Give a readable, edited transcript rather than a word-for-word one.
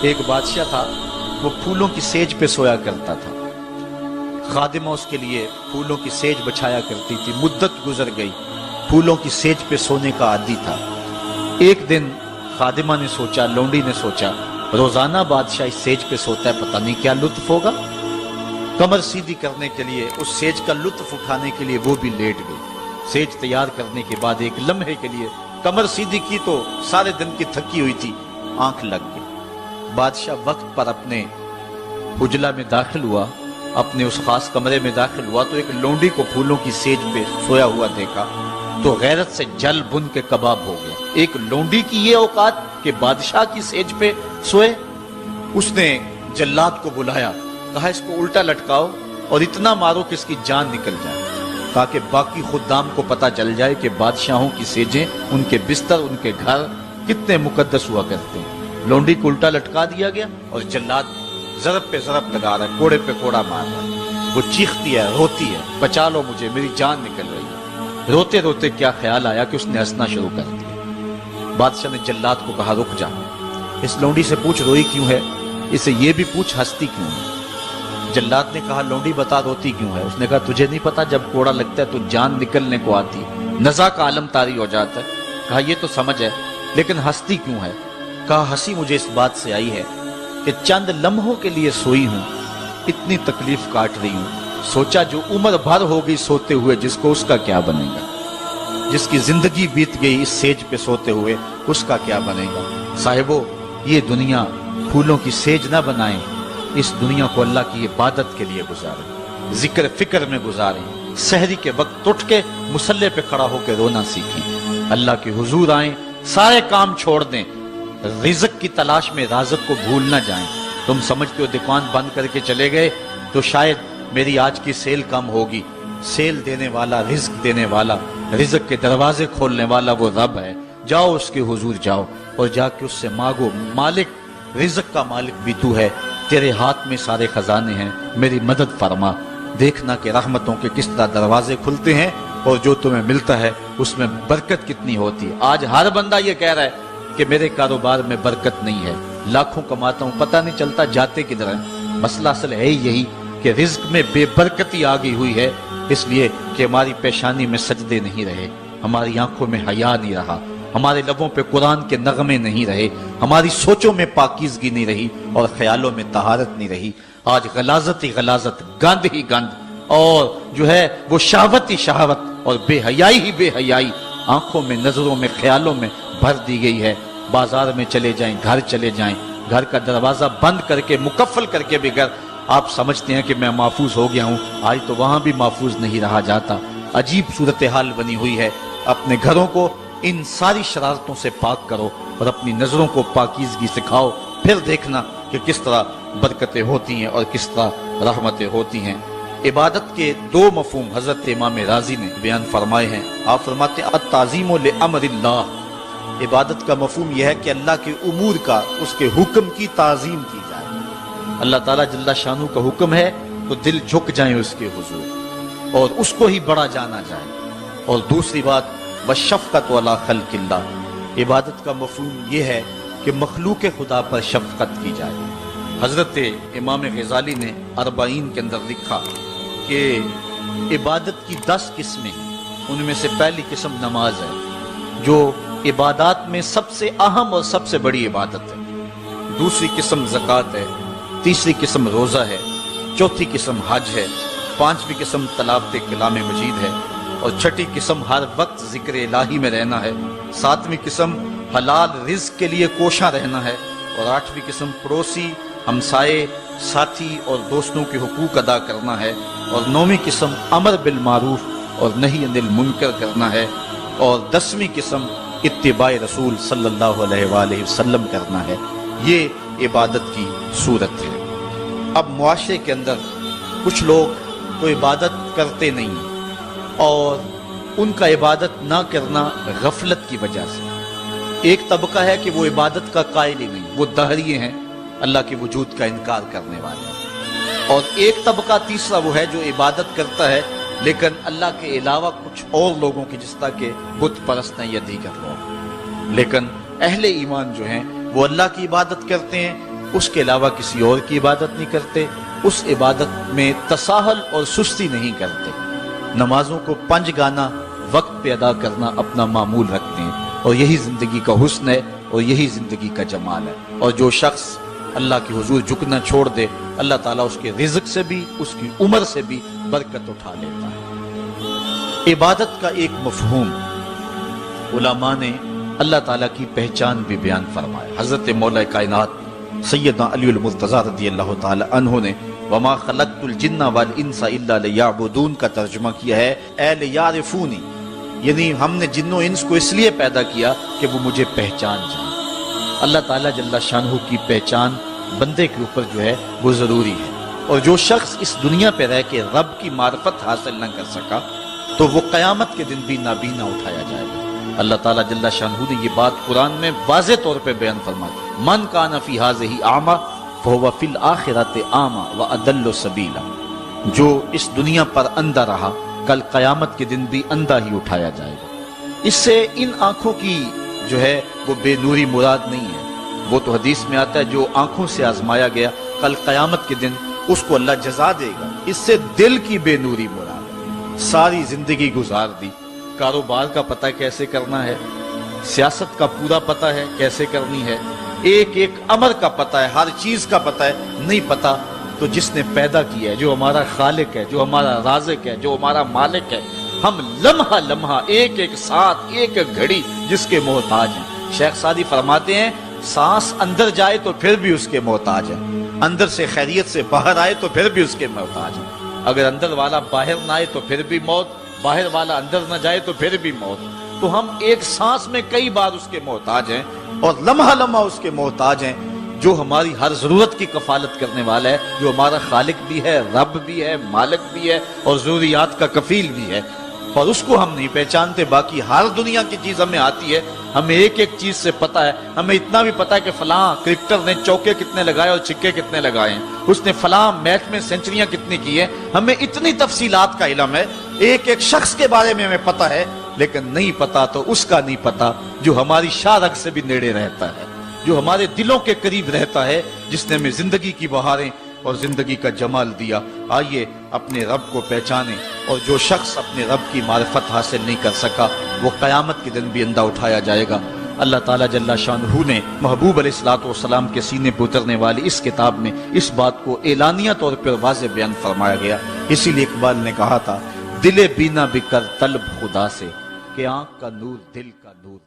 ایک بادشاہ تھا، وہ پھولوں کی سیج پہ سویا کرتا تھا، خادمہ اس کے لیے پھولوں کی سیج بچھایا کرتی تھی۔ مدت گزر گئی، پھولوں کی سیج پہ سونے کا عادی تھا۔ ایک دن خادمہ نے سوچا، لونڈی نے سوچا، روزانہ بادشاہ اس سیج پہ سوتا ہے، پتہ نہیں کیا لطف ہوگا۔ کمر سیدھی کرنے کے لیے، اس سیج کا لطف اٹھانے کے لیے وہ بھی لیٹ گئی۔ سیج تیار کرنے کے بعد ایک لمحے کے لیے کمر سیدھی کی تو سارے دن کی تھکی ہوئی تھی، آنکھ لگ گئی۔ بادشاہ وقت پر اپنے حجلہ میں داخل ہوا، اپنے اس خاص کمرے میں داخل ہوا تو ایک لونڈی کو پھولوں کی سیج پہ سویا ہوا دیکھا تو غیرت سے جل بن کے کباب ہو گیا۔ ایک لونڈی کی یہ اوقات کہ بادشاہ کی سیج پہ سوئے۔ اس نے جلاد کو بلایا، کہا اس کو الٹا لٹکاؤ اور اتنا مارو کہ اس کی جان نکل جائے، تاکہ باقی خدام کو پتا چل جائے کہ بادشاہوں کی سیجیں، ان کے بستر، ان کے گھر کتنے مقدس ہوا کرتے ہیں۔ لونڈی کو الٹا لٹکا دیا گیا اور جلاد ضرب پہ ضرب لگا رہا ہے، کوڑے پہ کوڑا مار رہا ہے۔ وہ چیختی ہے، روتی ہے، بچا لو مجھے، میری جان نکل رہی ہے۔ روتے روتے کیا خیال آیا کہ اس نے ہنسنا شروع کر دیا۔ بادشاہ نے جلاد کو کہا رک جا، اس لونڈی سے پوچھ روئی کیوں ہے، اسے یہ بھی پوچھ ہنستی کیوں ہے۔ جلاد نے کہا لونڈی بتا روتی کیوں ہے۔ اس نے کہا تجھے نہیں پتا جب کوڑا لگتا ہے تو جان نکلنے کو آتی ہے، نزع کا عالم طاری ہو جاتا ہے۔ کہا یہ تو سمجھ ہے، لیکن ہنستی کیوں ہے؟ کہا ہنسی مجھے اس بات سے آئی ہے کہ چند لمحوں کے لیے سوئی ہوں، اتنی تکلیف کاٹ رہی ہوں، سوچا جو عمر بھر ہو گئی سوتے ہوئے جس کو، اس کا کیا بنے گا؟ جس کی زندگی بیت گئی اس سیج پہ سوتے ہوئے، اس کا کیا بنے گا؟ صاحبو، یہ دنیا پھولوں کی سیج نہ بنائیں، اس دنیا کو اللہ کی عبادت کے لیے گزاریں، ذکر فکر میں گزاریں، سحری کے وقت اٹھ کے مصلی پہ کھڑا ہو کے رونا سیکھیں، اللہ کے حضور آئیں، سارے کام چھوڑ دیں، رزق کی تلاش میں رازق کو بھول نہ جائیں۔ تم سمجھتے ہو دکان بند کر کے چلے گئے تو شاید میری آج کی سیل کم ہوگی۔ سیل دینے والا، رزق دینے والا، رزق کے دروازے کھولنے والا وہ رب ہے۔ جاؤ اس کے حضور جاؤ اور جا کے اس سے مانگو، مالک، رزق کا مالک بھی تو ہے، تیرے ہاتھ میں سارے خزانے ہیں، میری مدد فرما۔ دیکھنا کہ رحمتوں کے کس طرح دروازے کھلتے ہیں اور جو تمہیں ملتا ہے اس میں برکت کتنی ہوتی ہے۔ آج ہر بندہ یہ کہہ رہا ہے کہ میرے کاروبار میں برکت نہیں ہے، لاکھوں کماتا ہوں، پتہ نہیں چلتا جاتے کدھر ہیں۔ مسئلہ اصل ہے یہی کہ رزق میں بے برکتی آ گئی ہوئی ہے، اس لیے کہ ہماری پیشانی میں سجدے نہیں رہے، ہماری آنکھوں میں حیا نہیں رہا، ہمارے لبوں پہ قرآن کے نغمے نہیں رہے، ہماری سوچوں میں پاکیزگی نہیں رہی اور خیالوں میں طہارت نہیں رہی۔ آج غلاظت ہی غلاظت، گند ہی گند، اور جو ہے وہ شہوت ہی شہوت اور بے حیائی ہی بے حیائی آنکھوں میں، نظروں میں، خیالوں میں بھر دی گئی ہے۔ بازار میں چلے جائیں، گھر چلے جائیں، گھر کا دروازہ بند کر کے، مقفل کر کے بھی گھر آپ سمجھتے ہیں کہ میں محفوظ ہو گیا ہوں، آج تو وہاں بھی محفوظ نہیں رہا جاتا۔ عجیب صورتحال بنی ہوئی ہے۔ اپنے گھروں کو ان ساری شرارتوں سے پاک کرو اور اپنی نظروں کو پاکیزگی سکھاؤ، پھر دیکھنا کہ کس طرح برکتیں ہوتی ہیں اور کس طرح رحمتیں ہوتی ہیں۔ عبادت کے دو مفہوم حضرت امام راضی نے بیان فرمائے ہیں۔ آپ فرماتے ہیں التعظیم لامر اللہ، عبادت کا مفہوم یہ ہے کہ اللہ کے امور کا، اس کے حکم کی تعظیم کی جائے۔ اللہ تعالیٰ جل شانہ کا حکم ہے تو دل جھک جائیں اس کے حضور اور اس کو ہی بڑا جانا جائے۔ اور دوسری بات والشفقۃ علی خلق اللہ، عبادت کا مفہوم یہ ہے کہ مخلوق خدا پر شفقت کی جائے۔ حضرت امام غزالی نے اربعین کے اندر لکھا کہ عبادت کی 10 قسمیں ہیں، ان میں سے پہلی قسم نماز ہے، جو عبادات میں سب سے اہم اور سب سے بڑی عبادت ہے۔ دوسری قسم زکوٰۃ ہے، تیسری قسم روزہ ہے، چوتھی قسم حج ہے، پانچویں قسم تلاوت کلام مجید ہے، اور چھٹی قسم ہر وقت ذکر الہی میں رہنا ہے، ساتویں قسم حلال رزق کے لیے کوشاں رہنا ہے، اور آٹھویں قسم پڑوسی، ہمسائے، ساتھی اور دوستوں کے حقوق ادا کرنا ہے، اور نویں قسم امر بالمعروف اور نہی عن المنکر کرنا ہے، اور 10ویں قسم اتباع رسول صلی اللہ علیہ وآلہ وسلم کرنا ہے۔ یہ عبادت کی صورت ہے۔ اب معاشرے کے اندر کچھ لوگ تو عبادت کرتے نہیں اور ان کا عبادت نہ کرنا غفلت کی وجہ سے۔ ایک طبقہ ہے کہ وہ عبادت کا قائل ہی نہیں، وہ دہریے ہیں، اللہ کے وجود کا انکار کرنے والے ہیں۔ اور ایک طبقہ تیسرا وہ ہے جو عبادت کرتا ہے لیکن اللہ کے علاوہ کچھ اور لوگوں کی، جس طرح کہ بت پرست ہیں یا دیگر لوگ۔ لیکن اہل ایمان جو ہیں وہ اللہ کی عبادت کرتے ہیں، اس کے علاوہ کسی اور کی عبادت نہیں کرتے، اس عبادت میں تساہل اور سستی نہیں کرتے، نمازوں کو 5 گانا وقت پہ ادا کرنا اپنا معمول رکھتے ہیں، اور یہی زندگی کا حسن ہے اور یہی زندگی کا جمال ہے۔ اور جو شخص اللہ کے حضور جھکنا چھوڑ دے، اللہ تعالیٰ اس کے رزق سے بھی، اس کی عمر سے بھی برکت اٹھا لیتا ہے۔ عبادت کا ایک مفہوم علماء نے اللہ تعالیٰ کی پہچان بھی بیان فرمایا۔ حضرت مولا کائنات سیدنا علی المرتضیٰ رضی اللہ تعالی عنہ نے وما خلقت الجن والانس الا لیعبدون کا ترجمہ کیا ہے اے لیعرفونی، یعنی ہم نے جن و انس کو اس لیے پیدا کیا کہ وہ مجھے پہچان جائیں۔ اللہ تعالیٰ جل شانہ کی پہچان بندے کے اوپر جو ہے وہ ضروری ہے، اور جو شخص اس دنیا پہ رہ کے رب کی معرفت حاصل نہ کر سکا تو وہ قیامت کے دن بھی نابینا اٹھایا جائے گا۔ اللہ تعالیٰ جل شانہ نے یہ بات قرآن میں واضح طور پہ بیان فرمائی، من کان فی ھذہ اعمی فہو فی الآخرۃ اعمی واضل سبیلا، جو اس دنیا پر اندھا رہا کل قیامت کے دن بھی اندھا ہی اٹھایا جائے گا۔ اس سے ان آنکھوں کی جو ہے وہ بے نوری مراد نہیں ہے، وہ تو حدیث میں آتا ہے جو آنکھوں سے آزمایا گیا کل قیامت کے دن اس کو اللہ جزا دے گا۔ اس سے دل کی بے نوری مراد ہے۔ ساری زندگی گزار دی، کاروبار کا پتہ کیسے کرنا ہے، سیاست کا پورا پتہ ہے کیسے کرنی ہے، ایک ایک امر کا پتہ ہے، ہر چیز کا پتہ ہے، نہیں پتہ تو جس نے پیدا کیا ہے، جو ہمارا خالق ہے، جو ہمارا رازق ہے، جو ہمارا مالک ہے، ہم لمحہ لمحہ ایک ایک ساتھ ایک ایک گھڑی جس کے محتاج ہیں۔ شیخ سعدی فرماتے ہیں سانس اندر جائے تو پھر بھی اس کے محتاج ہیں، اندر سے خیریت سے باہر آئے تو پھر بھی اس کے محتاج ہیں، اگر اندر والا باہر نہ آئے تو پھر بھی موت، باہر والا اندر نہ جائے تو پھر بھی موت۔ تو ہم ایک سانس میں کئی بار اس کے محتاج ہیں اور لمحہ لمحہ اس کے محتاج ہیں، جو ہماری ہر ضرورت کی کفالت کرنے والا ہے، جو ہمارا خالق بھی ہے، رب بھی ہے، مالک بھی ہے اور ضروریات کا کفیل بھی ہے، اور اس کو ہم نہیں پہچانتے۔ باقی ہر دنیا کی چیز ہمیں آتی ہے، ہمیں ایک ایک چیز سے پتہ ہے، ہمیں اتنا بھی پتہ ہے کہ فلاں کرکٹر نے چوکے کتنے لگائے اور چھکے کتنے لگائے ہیں، اس نے فلاں میچ میں سینچریاں کتنی کی ہیں، ہمیں اتنی تفصیلات کا علم ہے، ایک ایک شخص کے بارے میں ہمیں پتہ ہے، لیکن نہیں پتہ تو اس کا نہیں پتہ جو ہماری شاہ رگ سے بھی نیڑے رہتا ہے، جو ہمارے دلوں کے قریب رہتا ہے، جس نے ہمیں زندگی کی بہاریں اور زندگی کا جمال دیا۔ آئیے اپنے رب کو پہچانیں، اور جو شخص اپنے رب کی معرفت حاصل نہیں کر سکا وہ قیامت کے دن بھی اندھا اٹھایا جائے گا۔ اللہ تعالیٰ جل شانہ نے محبوب علیہ الصلوۃ والسلام کے سینے پہ اترنے والی اس کتاب میں اس بات کو اعلانیہ طور پر واضح بیان فرمایا گیا۔ اسی لیے اقبال نے کہا تھا دل بینا بکر طلب خدا سے کہ آنکھ کا نور دل کا نور